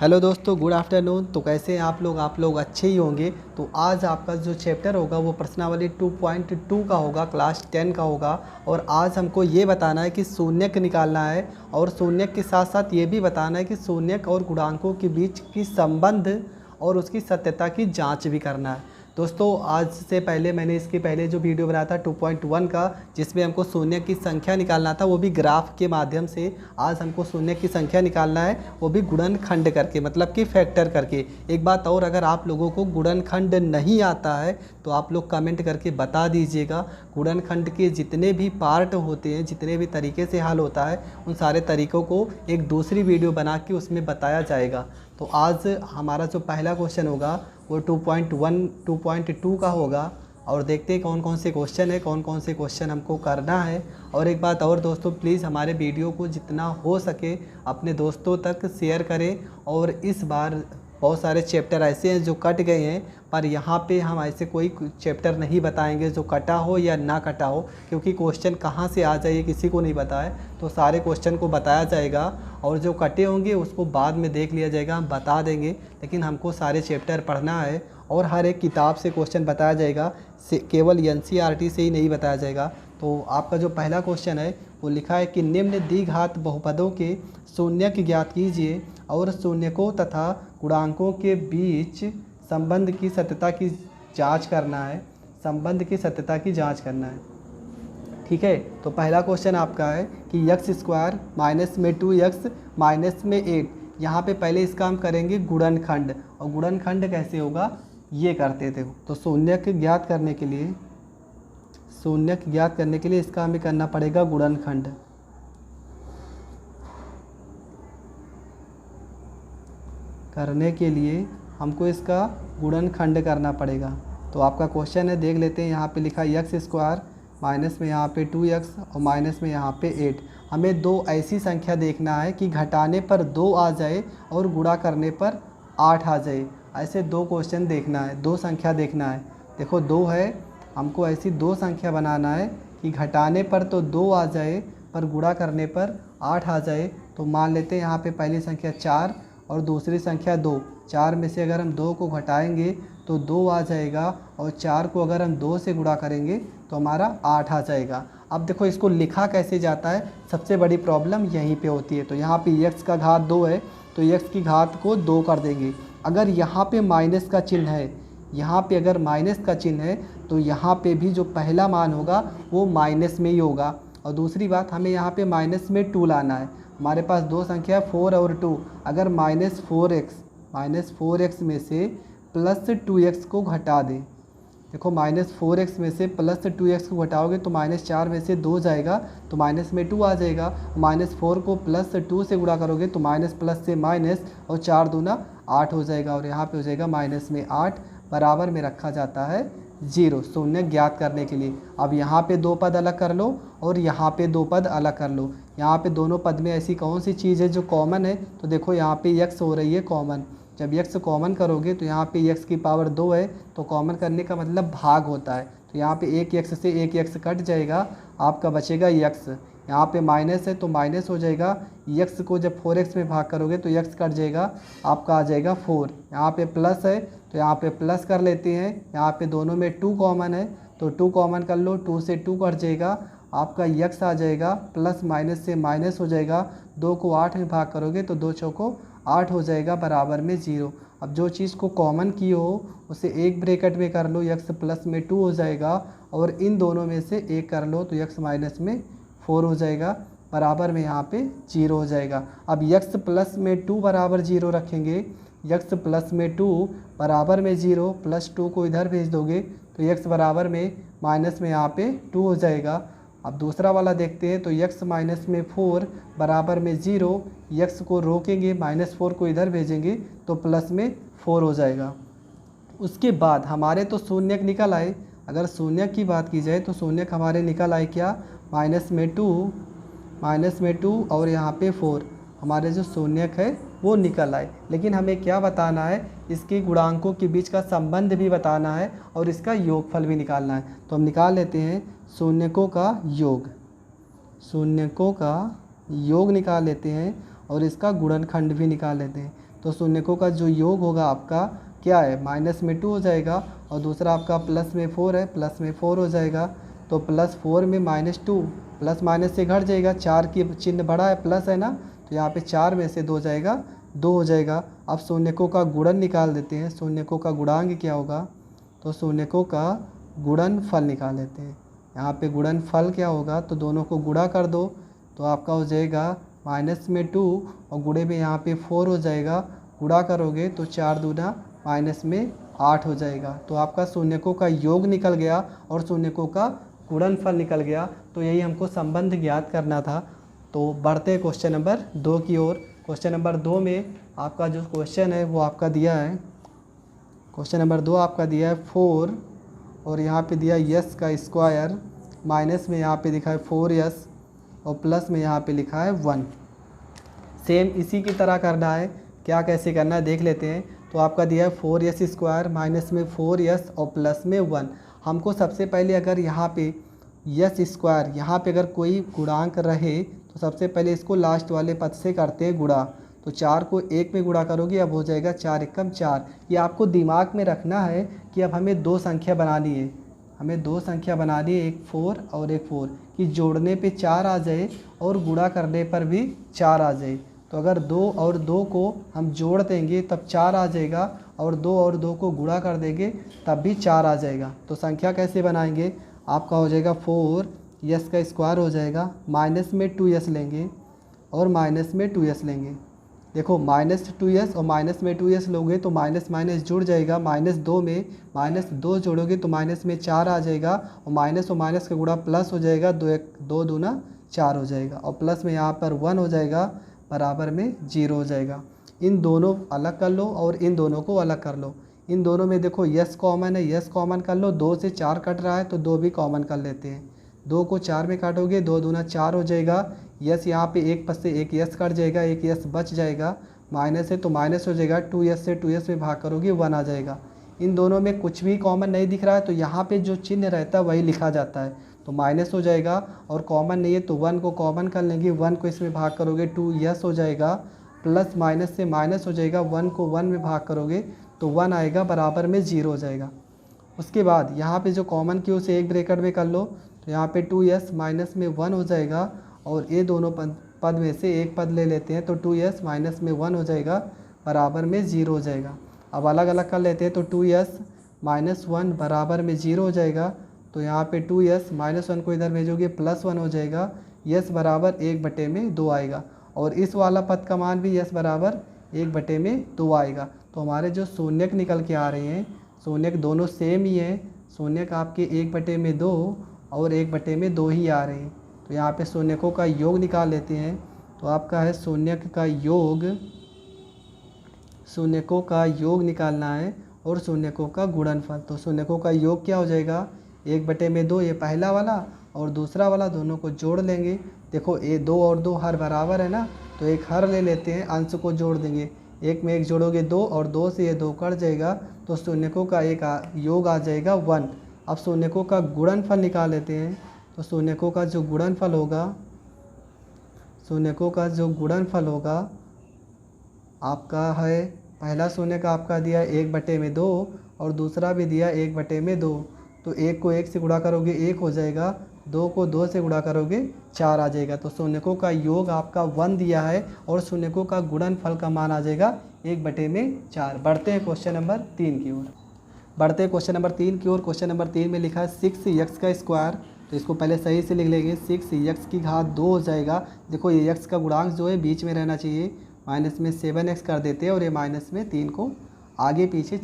Hello दोस्तों, good afternoon. तो कैसे हैं आप लोग अच्छे ही होंगे। तो आज आपका जो चैप्टर होगा वो प्रश्नावली 2.2 का होगा, क्लास 10 का होगा। और आज हमको ये बताना है कि शून्यक निकालना है, और शून्यक के साथ साथ ये भी बताना है कि शून्यक और गुणांकों के बीच की संबंध और उसकी सत्यता की जांच भी करना है। दोस्तों, आज से पहले मैंने इसके पहले जो वीडियो बनाया था 2.1 का, जिसमें हमको शून्य की संख्या निकालना था, वो भी ग्राफ के माध्यम से। आज हमको शून्य की संख्या निकालना है, वो भी गुणनखंड करके, मतलब कि फैक्टर करके। एक बात और, अगर आप लोगों को गुणनखंड नहीं आता है तो आप लोग कमेंट करके बता दीजिएगा। गुणनखंड के जितने भी पार्ट होते हैं, जितने भी तरीके से हल होता है, उन सारे तरीक़ों को एक दूसरी वीडियो बना के उसमें बताया जाएगा। तो आज हमारा जो पहला क्वेश्चन होगा वो 2.2 का होगा, और देखते हैं कौन कौन से क्वेश्चन है, कौन कौन से क्वेश्चन हमको करना है। और एक बात और दोस्तों, प्लीज़ हमारे वीडियो को जितना हो सके अपने दोस्तों तक शेयर करें। और इस बार बहुत सारे चैप्टर ऐसे हैं जो कट गए हैं, पर यहाँ पे हम ऐसे कोई चैप्टर नहीं बताएंगे जो कटा हो या ना कटा हो, क्योंकि क्वेश्चन कहाँ से आ जाए किसी को नहीं पता है। तो सारे क्वेश्चन को बताया जाएगा, और जो कटे होंगे उसको बाद में देख लिया जाएगा, हम बता देंगे। लेकिन हमको सारे चैप्टर पढ़ना है, और हर एक किताब से क्वेश्चन बताया जाएगा, केवल एनसीईआरटी से ही नहीं बताया जाएगा। तो आपका जो पहला क्वेश्चन है वो लिखा है कि निम्न द्विघात बहुपदों के शून्यक ज्ञात कीजिए और शून्यकों तथा गुणांकों के बीच संबंध की सत्यता की जांच करना है। संबंध की सत्यता की जांच करना है, ठीक है। तो पहला क्वेश्चन आपका है कि x² माइनस में 2x माइनस में 8। यहाँ पे पहले इसका हम करेंगे गुणनखंड, और गुणनखंड कैसे होगा ये करते थे। तो शून्यक ज्ञात करने के लिए, इसका हमें करना पड़ेगा गुणनखंड। करने के लिए हमको इसका गुणनखंड करना पड़ेगा। तो आपका क्वेश्चन है, देख लेते हैं। यहाँ पे लिखा x² माइनस में यहाँ पे 2x और माइनस में यहाँ पे 8। हमें दो ऐसी संख्या देखना है कि घटाने पर 2 आ जाए और गुणा करने पर 8 आ जाए। ऐसे दो क्वेश्चन देखना है, दो संख्या देखना है। देखो 2 है, हमको ऐसी दो संख्या बनाना है कि घटाने पर तो 2 आ जाए, पर गुणा करने पर 8 आ जाए। तो मान लेते हैं यहाँ पे पहली संख्या 4 और दूसरी संख्या 2। 4 में से अगर हम 2 को घटाएंगे तो 2 आ जाएगा, और 4 को अगर हम 2 से गुणा करेंगे तो हमारा 8 आ जाएगा। अब देखो इसको लिखा कैसे जाता है, सबसे बड़ी प्रॉब्लम यहीं पे होती है। तो यहाँ पे x का घात 2 है, तो x की घात को 2 कर देंगे। अगर यहाँ पे माइनस का चिन्ह है, यहाँ पे अगर माइनस का चिन्ह है तो यहाँ पे भी जो पहला मान होगा वो माइनस में ही होगा। और दूसरी बात, हमें यहाँ पे माइनस में 2 लाना है। हमारे पास दो संख्या 4 और 2। अगर माइनस 4x में से प्लस 2x को घटा दें। देखो माइनस 4x में से प्लस 2x को घटाओगे तो माइनस 4 में से 2 जाएगा, तो माइनस में 2 आ जाएगा। माइनस 4 को प्लस 2 से गुणा करोगे तो माइनस प्लस से माइनस, और 4 दूना 8 हो जाएगा, और यहाँ पे हो जाएगा माइनस में 8। बराबर में रखा जाता है 0, शून्य ज्ञात करने के लिए। अब यहाँ पे दो पद अलग कर लो और यहाँ पे दो पद अलग कर लो। यहाँ पे दोनों पद में ऐसी कौन सी चीज़ है जो कॉमन है, तो देखो यहाँ पे x हो रही है कॉमन। जब x कॉमन करोगे तो यहाँ पे x की पावर 2 है, तो कॉमन करने का मतलब भाग होता है। तो यहाँ पे एक x से एक x कट जाएगा, आपका बचेगा x। यहाँ पे माइनस है तो माइनस हो जाएगा। x को जब 4x में भाग करोगे तो x कट जाएगा, आपका आ जाएगा 4। यहाँ पे प्लस है तो यहाँ पे प्लस कर लेते हैं। यहाँ पे दोनों में 2 कॉमन है, तो 2 कॉमन कर लो, 2 से 2 कट जाएगा, आपका x आ जाएगा। प्लस माइनस से माइनस हो जाएगा, 2 को 8 में भाग करोगे तो 2 चौको 8 हो जाएगा, बराबर में 0। अब जो चीज़ को कॉमन की हो उसे एक ब्रैकेट में कर लो, x प्लस में 2 हो जाएगा, और इन दोनों में से एक कर लो तो x माइनस में 4 हो जाएगा, बराबर में यहाँ पे 0 हो जाएगा। अब x प्लस में 2 बराबर 0 रखेंगे, x प्लस में 2 बराबर में 0, प्लस 2 को इधर भेज दोगे तो x बराबर में माइनस में यहाँ पे 2 हो जाएगा। अब दूसरा वाला देखते हैं, तो x माइनस में 4 बराबर में 0, x को रोकेंगे, माइनस 4 को इधर भेजेंगे तो प्लस में 4 हो जाएगा। उसके बाद हमारे तो शून्यक निकल आए। अगर शून्यक की बात की जाए तो शून्यक हमारे निकल आए क्या, माइनस में 2 और यहाँ पे 4। हमारे जो शून्यक है वो निकल आए। लेकिन हमें क्या बताना है, इसके गुणांकों के बीच का संबंध भी बताना है और इसका योगफल भी निकालना है। तो हम निकाल लेते हैं शून्यकों का योग निकाल लेते हैं, और इसका गुणनखंड भी निकाल लेते हैं। तो शून्यकों का जो योग होगा आपका क्या है, माइनस में 2 हो जाएगा, और दूसरा आपका प्लस में 4 है, प्लस में 4 हो जाएगा। तो +4 में -2, प्लस माइनस से घट जाएगा, 4 की चिन्ह बड़ा है, प्लस है ना, तो यहाँ पे 4 में से 2 जाएगा, 2 हो जाएगा। अब शून्यकों का गुणन निकाल देते हैं, शून्यकों का गुणांक क्या होगा, तो शून्यकों का गुणनफल निकाल लेते हैं। यहाँ पे गुणनफल क्या होगा, तो दोनों को गुणा कर दो तो आपका हो जाएगा -2 और गुणे में यहाँ पे 4 हो जाएगा, गुणा करोगे तो 4 दूना -8 हो जाएगा। तो आपका शून्यकों का योग निकल गया और शून्यकों का गुणनफल निकल गया। तो यही हमको संबंध ज्ञात करना था। तो बढ़ते हैं क्वेश्चन नंबर 2 की ओर। क्वेश्चन नंबर 2 में आपका जो क्वेश्चन है वो आपका दिया है, क्वेश्चन नंबर 2 आपका दिया है 4 और यहाँ पे दिया यस का स्क्वायर, माइनस में यहाँ पे लिखा है 4s और प्लस में यहाँ पे लिखा है 1। सेम इसी की तरह करना है, क्या कैसे करना है देख लेते हैं। तो आपका दिया है 4s स्क्वायर माइनस में 4s और प्लस में 1। हमको सबसे पहले अगर यहाँ पे यस स्क्वायर, यहाँ पे अगर कोई गुणांक रहे तो सबसे पहले इसको लास्ट वाले पद से करते हैं गुणा। तो 4 को 1 में गुणा करोगे, अब हो जाएगा 4 एकम 4। ये आपको दिमाग में रखना है कि अब हमें 2 संख्या बनानी है, हमें 2 संख्या बनानी है, एक 4 और एक 4, कि जोड़ने पे 4 आ जाए और गुणा करने पर भी 4 आ जाए। तो अगर 2 और 2 को हम जोड़ देंगे तब 4 आ जाएगा, और 2 और 2 को गुणा कर देंगे तब भी 4 आ जाएगा। तो संख्या कैसे बनाएंगे, आपका हो जाएगा 4 यस का स्क्वायर हो जाएगा, माइनस में 2s लेंगे और माइनस में 2s लेंगे। देखो -2s और माइनस में 2s लोगे तो माइनस माइनस जुड़ जाएगा, -2 में -2 जोड़ोगे तो माइनस में 4 आ जाएगा, और माइनस का गुणा प्लस हो जाएगा, 2 दूना 4 हो जाएगा, और प्लस में यहाँ पर 1 हो जाएगा, बराबर में 0 हो जाएगा। इन दोनों अलग कर लो और इन दोनों को अलग कर लो। इन दोनों में देखो यस कॉमन है, यस कॉमन कर लो, 2 से 4 कट रहा है तो 2 भी कॉमन कर लेते हैं। 2 को 4 में काटोगे, 2 दूना 4 हो जाएगा। यस यहाँ पे एक पद से एक यस कट जाएगा, एक यस बच जाएगा, माइनस है तो माइनस हो जाएगा, 2s से 2s में भाग करोगे 1 आ जाएगा। इन दोनों में कुछ भी कॉमन नहीं दिख रहा है तो यहाँ पे जो चिन्ह रहता है वही लिखा जाता है, तो माइनस हो जाएगा, और कॉमन नहीं है तो 1 को कॉमन कर लेंगे, 1 को इसमें भाग करोगे 2s हो जाएगा, प्लस माइनस से माइनस हो जाएगा, 1 को 1 में भाग करोगे तो 1 आएगा, बराबर में 0 हो जाएगा। उसके बाद यहाँ पे जो कॉमन की उसे एक ब्रैकेट में कर लो, तो यहाँ पे 2s माइनस में 1 हो जाएगा, और ये दोनों पद में से एक पद ले लेते हैं तो 2s माइनस में 1 हो जाएगा, बराबर में 0 हो जाएगा। अब अलग अलग कर लेते हैं तो 2s माइनस 1 बराबर में 0 हो जाएगा। तो यहाँ पे 2s माइनस 1 को इधर भेजोगे प्लस 1 हो जाएगा, यस बराबर 1/2 आएगा, और इस वाला पद का मान भी यस बराबर 1/2 आएगा। तो हमारे जो शून्यक निकल के आ रहे हैं, शून्यक दोनों सेम ही है, शून्यक आपके 1/2 और 1/2 ही आ रहे हैं। तो यहाँ पे शून्यकों का योग निकाल लेते हैं। तो आपका है शून्यक का योग, शून्यकों का योग निकालना है और शून्यकों का गुणनफल। तो शून्यकों का योग क्या हो जाएगा, 1/2 ये पहला वाला और दूसरा वाला, दोनों को जोड़ लेंगे। देखो ये 2 और 2 हर बराबर है ना, तो एक हर ले लेते हैं, अंश को जोड़ देंगे, 1 में 1 जोड़ोगे 2 और 2 से ये 2 कट जाएगा, तो शून्यकों का एक योग आ जाएगा 1। अब शून्यकों का गुणनफल निकाल लेते हैं। तो शून्यकों का जो गुणनफल होगा, शून्यकों का जो गुणनफल होगा आपका है, पहला शून्यक आपका दिया 1/2 और दूसरा भी दिया 1/2। तो 1 को 1 से गुणा करोगे 1 हो जाएगा, 2 को 2 से गुणा करोगे 4 आ जाएगा। तो शून्यकों का योग आपका 1 दिया है और शून्यकों का गुणनफल का मान आ जाएगा 1/4। बढ़ते हैं क्वेश्चन नंबर 3 की ओर। बढ़ते हैं क्वेश्चन नंबर 3 की ओर। क्वेश्चन नंबर 3 में लिखा है 6x का स्क्वायर। तो इसको पहले सही से लिख लेंगे, 6x की घात 2 हो जाएगा। देखो ये x का गुणांक जो है बीच में रहना चाहिए, माइनस में 7x कर देते हैं, और ये माइनस में 3 को आगे पीछे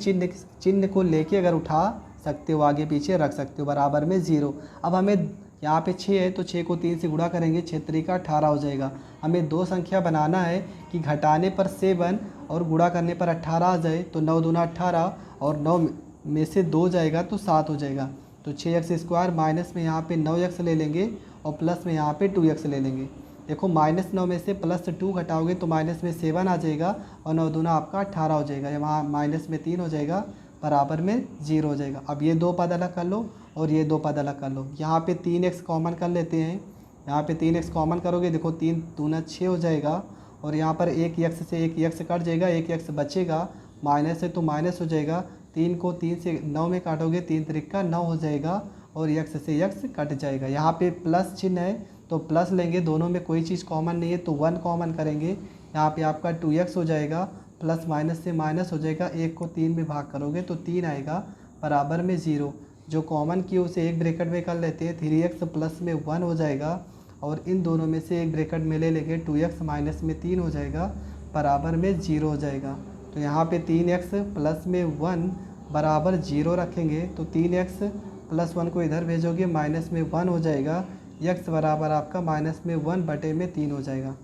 चिन्ह को लेके अगर उठा सकते हो, आगे पीछे रख सकते हो, बराबर में 0। अब हमें यहाँ पे 6 है तो 6 को 3 से गुणा करेंगे, 6 का 18 हो जाएगा। हमें 2 संख्या बनाना है कि घटाने पर 7 और गुणा करने पर 18 आ जाए, तो 9 दूना 18 और 9 में से 2 जाएगा तो 7 हो जाएगा। तो 6x स्क्वायर माइनस में यहाँ पे 9x ले लेंगे और प्लस में यहाँ पे 2x ले लेंगे। देखो -9 में से +2 घटाओगे तो माइनस में 7 आ जाएगा, और 9 दूना आपका 18 हो जाएगा, यहाँ माइनस में 3 हो जाएगा, बराबर में 0 हो जाएगा। अब ये 2 पद अलग कर लो और ये 2 पद अलग कर लो। यहाँ पे 3x कॉमन कर लेते हैं, यहाँ पे 3x कॉमन करोगे, देखो 3 दूना 6 हो जाएगा, और यहाँ पर एक यक्स से एक यक्स कट जाएगा, एक यक्स बचेगा, माइनस है तो माइनस हो जाएगा। 3 को 3 से 9 में काटोगे, 3 त्रिका 9 हो जाएगा और यक्स से यक्स कट जाएगा। यहाँ पे प्लस चिन्ह है तो प्लस लेंगे, दोनों में कोई चीज़ कॉमन नहीं है तो 1 कॉमन करेंगे। यहाँ पे आपका 2x हो जाएगा, प्लस माइनस से माइनस हो जाएगा, 1 को 3 में भाग करोगे तो 3 आएगा, बराबर में 0। जो कॉमन किए उसे एक ब्रैकेट में कर लेते हैं, 3x प्लस में 1 हो जाएगा और इन दोनों में से एक ब्रैकेट में ले लेंगे, 2x माइनस में 3 हो जाएगा, बराबर में 0 हो जाएगा। तो यहाँ पे 3x प्लस में 1 बराबर 0 रखेंगे तो 3x प्लस 1 को इधर भेजोगे, माइनस में 1 हो जाएगा, x बराबर आपका माइनस में 1 बटे में 3 हो जाएगा।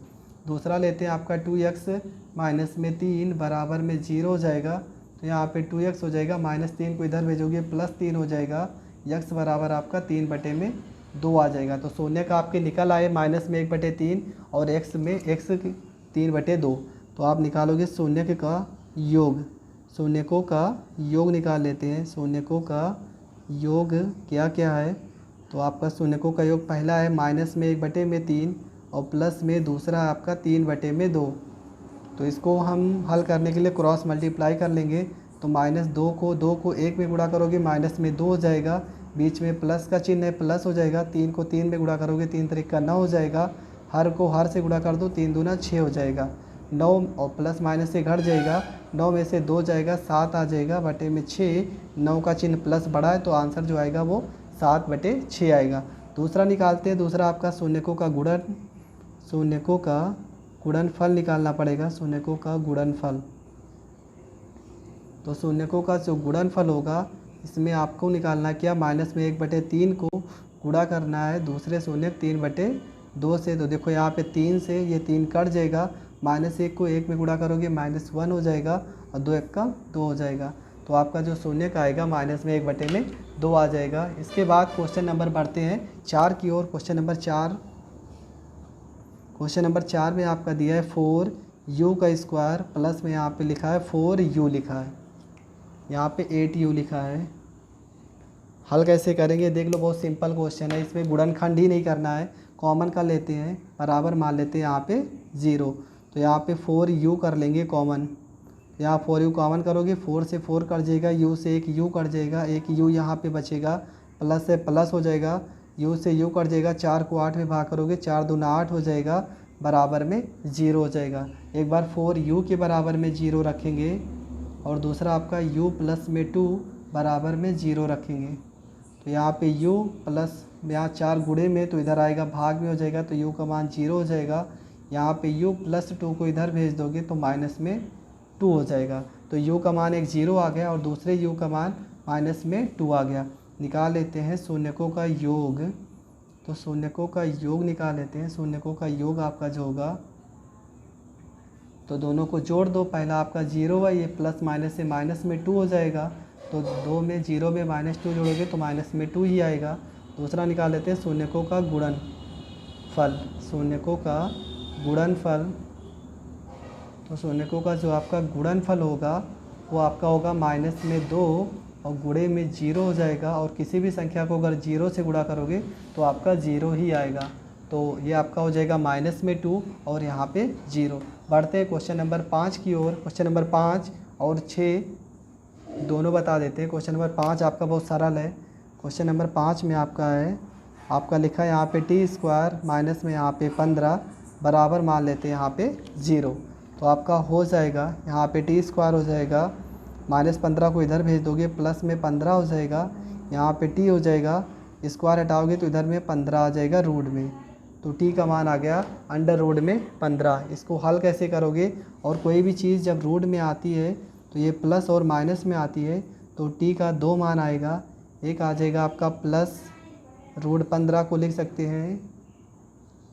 दूसरा लेते हैं आपका 2x माइनस में 3 बराबर में 0 हो जाएगा। तो यहाँ पे 2x हो जाएगा, माइनस 3 को इधर भेजोगे, प्लस 3 हो जाएगा, x बराबर आपका 3 बटे में 2 आ जाएगा। तो शून्य का आपके निकल आए माइनस में 1/3 और x में x 3/2। तो आप निकालोगे शून्य का योग, शून्यकों का योग निकाल लेते हैं। शून्यकों का योग क्या क्या है, तो आपका शून्यकों का योग पहला है माइनस में 1/3 और प्लस में दूसरा आपका 3/2। तो इसको हम हल करने के लिए क्रॉस मल्टीप्लाई कर लेंगे। तो माइनस 2 को 1 में गुणा करोगे, माइनस में 2 हो जाएगा, बीच में प्लस का चिन्ह है, प्लस हो जाएगा। 3 को 3 में गुणा करोगे, 3 त्रिका 9 हो जाएगा, हर को हर से गुणा कर दो, 3 दूना 6 हो जाएगा। 9 और प्लस माइनस से घट जाएगा, 9 में से 2 जाएगा, 7 आ जाएगा, बटे में 6। 9 का चिन्ह प्लस बढ़ा है तो आंसर जो आएगा वो 7/6 आएगा। दूसरा निकालते हैं, दूसरा आपका शून्यकों का गुणनफल निकालना पड़ेगा। शून्यकों का गुणनफल, तो शून्यकों का जो गुणनफल होगा इसमें आपको निकालना क्या, माइनस में 1/3 को गुणा करना है दूसरे शून्य 3/2 से। तो देखो यहाँ पे 3 से ये 3 कट जाएगा, माइनस 1 को 1 में गुणा करोगे, माइनस 1 हो जाएगा और 2 1 का 2 हो जाएगा। तो आपका जो शून्य का आएगा माइनस में 1/2 आ जाएगा। इसके बाद क्वेश्चन नंबर बढ़ते हैं 4 की ओर। क्वेश्चन नंबर 4 में आपका दिया है 4u का स्क्वायर, प्लस में यहाँ पे लिखा है 4u लिखा है, यहाँ पे 8u लिखा है। हल कैसे करेंगे देख लो, बहुत सिंपल क्वेश्चन है, इसमें गुणनखंड ही नहीं करना है, कॉमन कर लेते हैं, बराबर मान लेते हैं यहाँ पे 0। तो यहाँ पे 4u कर लेंगे कॉमन, यहाँ 4u कॉमन करोगे, 4 से 4 कट जाएगा, u से एक u कट जाएगा, एक u यहाँ पे बचेगा, प्लस से प्लस हो जाएगा, u से u कट जाएगा, 4 को 8 में भाग करोगे, 4 दूना 8 हो जाएगा, बराबर में 0 हो जाएगा। एक बार 4u के बराबर में 0 रखेंगे और दूसरा आपका u प्लस में 2 बराबर में 0 रखेंगे। तो यहाँ पे u प्लस यहाँ 4 गुणे में तो इधर आएगा भाग में हो जाएगा, तो u का मान 0 हो जाएगा। यहाँ पे u प्लस 2 को इधर भेज दोगे तो माइनस में 2 हो जाएगा। तो u का मान एक 0 आ गया और दूसरे u का मान माइनस में 2 आ गया। निकाल लेते हैं शून्यकों का योग, तो शून्यकों का योग निकाल लेते हैं। शून्यकों का योग आपका जो होगा, तो दोनों को जोड़ दो, पहला आपका 0 है, ये प्लस माइनस से माइनस में 2 हो जाएगा, तो 2 में 0 में -2 जोड़ोगे तो माइनस में 2 ही आएगा। दूसरा निकाल लेते हैं शून्यकों का गुणनफल। शून्यकों का गुणनफल, तो शून्यकों का जो आपका गुणनफल होगा वो आपका होगा माइनस में 2 और गुणे में 0 हो जाएगा, और किसी भी संख्या को अगर 0 से गुणा करोगे तो आपका 0 ही आएगा। तो ये आपका हो जाएगा माइनस में 2 और यहाँ पे 0। बढ़ते हैं क्वेश्चन नंबर 5 की ओर। क्वेश्चन नंबर 5 और 6 दोनों बता देते हैं। क्वेश्चन नंबर 5 आपका बहुत सरल है। क्वेश्चन नंबर 5 में आपका है, आपका लिखा है यहाँ पे t² माइनस में यहाँ पे 15 बराबर मान लेते हैं यहाँ पे 0। तो आपका हो जाएगा यहाँ पे t² हो जाएगा, -15 को इधर भेज दोगे, प्लस में 15 हो जाएगा, यहाँ पे t हो जाएगा, स्क्वायर हटाओगे तो इधर में 15 आ जाएगा रूट में, तो t का मान आ गया अंडर रूट में 15। इसको हल कैसे करोगे, और कोई भी चीज़ जब रूट में आती है तो ये प्लस और माइनस में आती है, तो t का 2 मान आएगा। एक आ जाएगा आपका प्लस रूट 15 को लिख सकते हैं,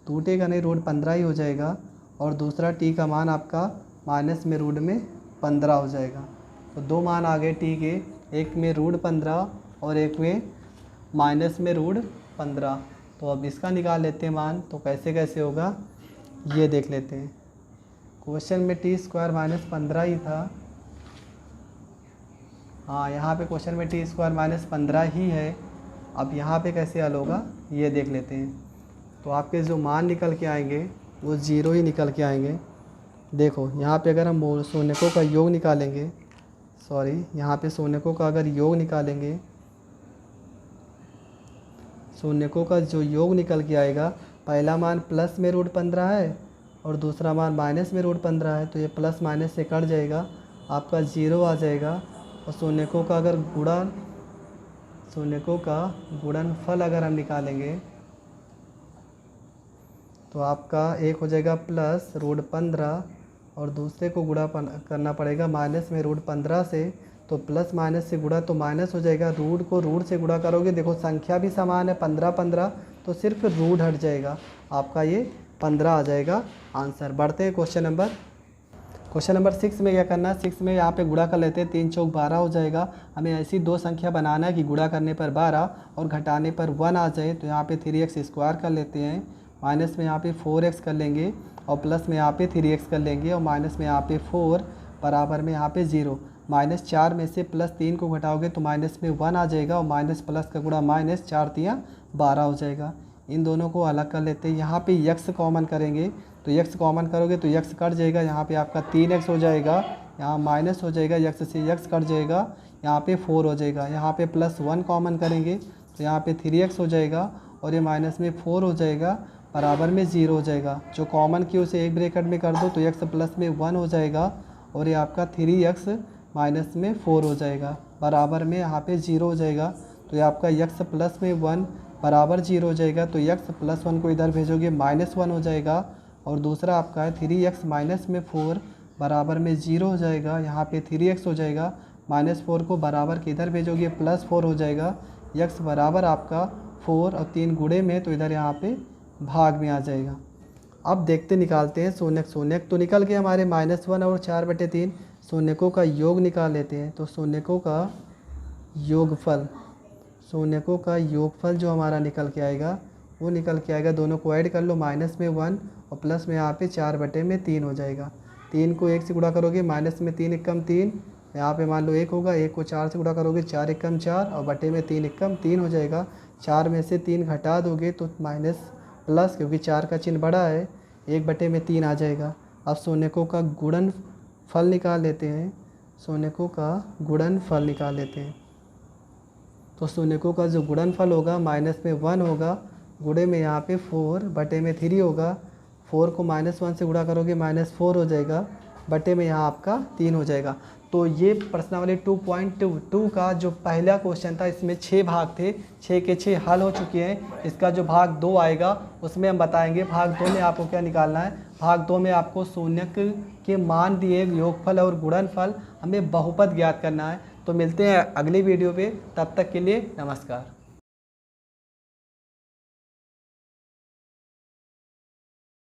टूटेगा नहीं, रूट 15 ही हो जाएगा, और दूसरा t का मान आपका माइनस में रूट में 15 हो जाएगा। तो 2 मान आ गए t के, एक में रूट 15 और एक में माइनस में रूट 15। तो अब इसका निकाल लेते हैं मान, तो कैसे होगा ये देख लेते हैं। क्वेश्चन में t² माइनस 15 ही था, हाँ यहाँ पे क्वेश्चन में t² माइनस 15 ही है। अब यहाँ पे कैसे हल होगा ये देख लेते हैं। तो आपके जो मान निकल के आएंगे वो 0 ही निकल के आएंगे। देखो यहाँ पे अगर हम शून्यकों का योग निकालेंगे, यहाँ पे शून्यकों का अगर योग निकालेंगे, शून्यकों का जो योग निकल के आएगा, पहला मान प्लस में √15 है और दूसरा मान माइनस में √15 है, तो ये प्लस माइनस से कट जाएगा, आपका 0 आ जाएगा। और शून्यकों का अगर गुणनफल अगर हम निकालेंगे तो आपका एक हो जाएगा प्लस √15 और दूसरे को गुणा करना पड़ेगा माइनस में √15 से, तो प्लस माइनस से गुणा तो माइनस हो जाएगा, रूट को रूट से गुणा करोगे, देखो संख्या भी समान है 15 तो सिर्फ रूट हट जाएगा, आपका ये 15 आ जाएगा आंसर। बढ़ते हैं क्वेश्चन नंबर 6 में क्या करना है। 6 में यहाँ पे गुणा कर लेते हैं, 3 चौक 12 हो जाएगा। हमें ऐसी दो संख्या बनाना है कि गुणा करने पर 12 और घटाने पर 1 आ जाए। तो यहाँ पे 3x² कर लेते हैं, माइनस में यहाँ पे 4x कर लेंगे और प्लस में यहाँ पे 3x कर लेंगे और माइनस में यहाँ पे 4 बराबर में यहाँ पे 0। -4 में से +3 को घटाओगे तो माइनस में 1 आ जाएगा और माइनस प्लस का गुणा माइनस, 4 तियाँ 12 हो जाएगा। इन दोनों को अलग कर लेते हैं। यहाँ पे x कॉमन करेंगे तो x कॉमन करोगे तो x कट जाएगा, यहाँ पे आपका 3x हो जाएगा, यहाँ माइनस हो जाएगा, x से x कट जाएगा, यहाँ पे 4 हो जाएगा। यहाँ पे +1 कॉमन करेंगे तो यहाँ पे 3x हो जाएगा और ये माइनस में 4 हो जाएगा, बराबर में 0 हो जाएगा। जो कॉमन की उसे एक ब्रैकेट में कर दो तो x प्लस में 1 हो जाएगा और ये आपका 3x माइनस में 4 हो जाएगा, बराबर में यहाँ पे 0 हो जाएगा। तो ये आपका x प्लस में 1 बराबर 0 हो जाएगा, तो x प्लस 1 को इधर भेजोगे -1 हो जाएगा और दूसरा आपका है 3x माइनस में 4 बराबर में 0 हो जाएगा। यहाँ पे 3x हो जाएगा, -4 को बराबर के इधर भेजोगे +4 हो जाएगा, x बराबर आपका 4 और 3 गुणे में तो इधर यहाँ पे भाग में आ जाएगा। अब देखते निकालते हैं शून्यक तो निकल के हमारे -1 और 4/3। शून्यकों का योग निकाल लेते हैं। तो शून्यकों का योगफल जो हमारा निकल के आएगा वो निकल के आएगा, दोनों को ऐड कर लो, माइनस में 1 और प्लस में यहाँ पे 4/3 हो जाएगा। 3 को 1 से गुणा करोगे, माइनस में 3 एकम 3, यहाँ पे मान लो 1 होगा, 1 को 4 से गुणा करोगे 4 एकम 4 और बटे में 3 एकम 3 हो जाएगा। 4 में से 3 घटा दोगे तो माइनस प्लस, क्योंकि 4 का चिन्ह बड़ा है, 1/3 आ जाएगा। अब शून्यकों का गुणनफल निकाल लेते हैं। तो शून्यकों का जो गुणनफल होगा माइनस में 1 होगा, गुणे में यहाँ पे 4/3 होगा, 4 को -1 से गुणा करोगे -4 हो जाएगा, बटे में यहाँ आपका 3 हो जाएगा। तो ये प्रश्नावली 2.2 का जो पहला क्वेश्चन था, इसमें 6 भाग थे, 6 के 6 हल हो चुके हैं। इसका जो भाग 2 आएगा उसमें हम बताएंगे भाग 2 में आपको क्या निकालना है। भाग 2 में आपको शून्यक के मान दिए, योगफल और गुणनफल, हमें बहुपद ज्ञात करना है। तो मिलते हैं अगली वीडियो पे, तब तक के लिए नमस्कार।